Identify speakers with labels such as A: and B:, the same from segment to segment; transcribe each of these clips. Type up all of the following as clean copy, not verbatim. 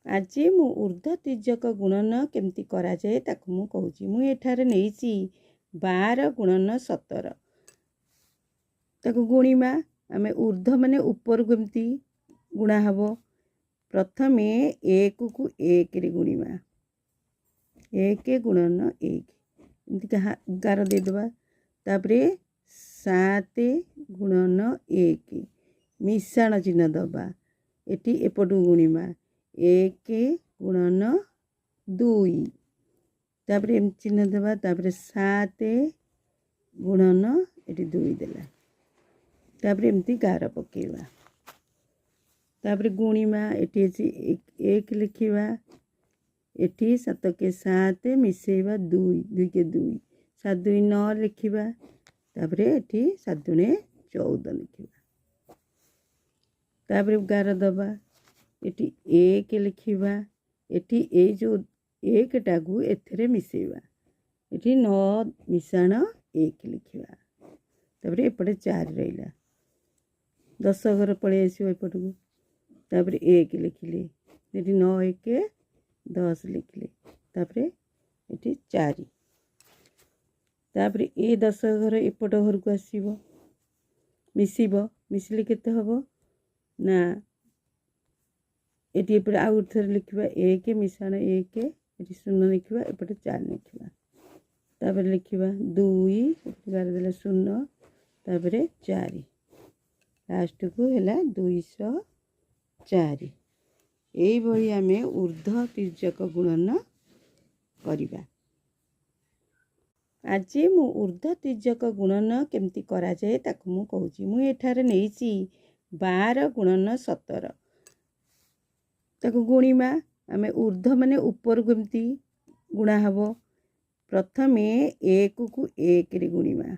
A: आज मु ऊर्ध्व तिर्यक गुणन केमती करा जाए ताकू मु कहूची। मु एठारे नेइची 12 गुणन 17 ताकू गुणिमा। आमे ऊर्ध्व माने ऊपर केमती गुणा हबो। प्रथमे 1 को 1 रे गुणिमा। 1 गुणन 1 एमती कहा 11 दे दबा। तापरे 7 गुणन 1 मिश्रण चिन्ह दबा। एटी एपटू गुणिमा 1 गुणन 2 तापरे एम चिन्ह दबा। तापरे 7 गुणन एटी 2 देला। तापरे एमती 11 पकेवा। तापरे गुणिमा एटी 1 लिखिवा। एटी 7 के 7 मिसेवा 2 2 के 2 7 2 9 लिखिवा। तापरे एटी 7 2 14 लिखिवा। तापरे 11 दबा। एटी 1 लिखिवा। एटी ए जो 1 टाकू एथरे मिसेवा। एटी 9 मिशाण 1 लिखिवा। तापरे एपटे 4 रहिला। 10 घर पळे आसीबो एपटू। तापरे 1 लिखिले। एटी 9 1 10 लिखिले। तापरे एटी 4 तापरे ए 10 घर एपट घर को आसीबो मिसिबो। मिसिले केते हबो ना एटी एपटे आउ थर लिखिबा 1 मिशाण 1 एटी 0 लिखिबा। एपटे 4 लिखिबा। तापरे लिखिबा 2 गार देला 0 तापरे 4 लास्ट को हैला 204। एई भई आमे ऊर्ध्व तिर्यक गुणन करिबा। आज मु ऊर्ध्व तिर्यक गुणन केमती करा जाए ताकू मु कहूची। मु एठारे नेइची 12 गुणन 17 ताकू गुणिमा। आमे ऊर्ध्व माने ऊपर केमती गुणा हबो। प्रथमे 1 को 1 रे गुणिमा।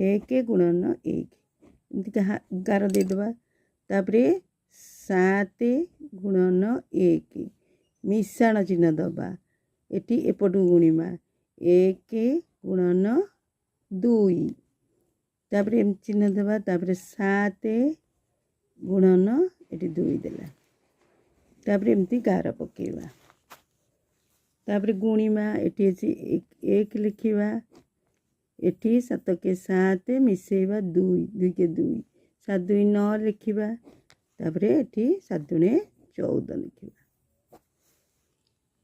A: 1 गुणन 1 एमती कहा 11 दे दबा। तापरे 7 गुणन 1 मिश्रण चिन्ह दबा। एटी एपटू गुणिमा 1 गुणन 2 तापरे एम चिन्ह दबा। तापरे 7 गुणन एटी 2 देला। तापरे एमती 11 पकेवा। तापरे गुणिमा एटी 1 लिखिवा। एटी 7 के 7 मिसेवा 2 2 के 2 7 2 9 लिखिवा। तापरे एटी 7 2 14 लिखिवा।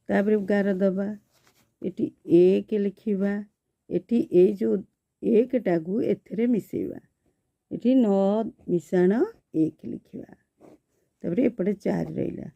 A: तापरे 11 दबा। एटी 1 लिखिवा। एटी ए जो 1 टाकू एथरे मिसेवा। एटी 9 मिशाण 1 लिखिवा। तापरे एपटे 4 रहिला।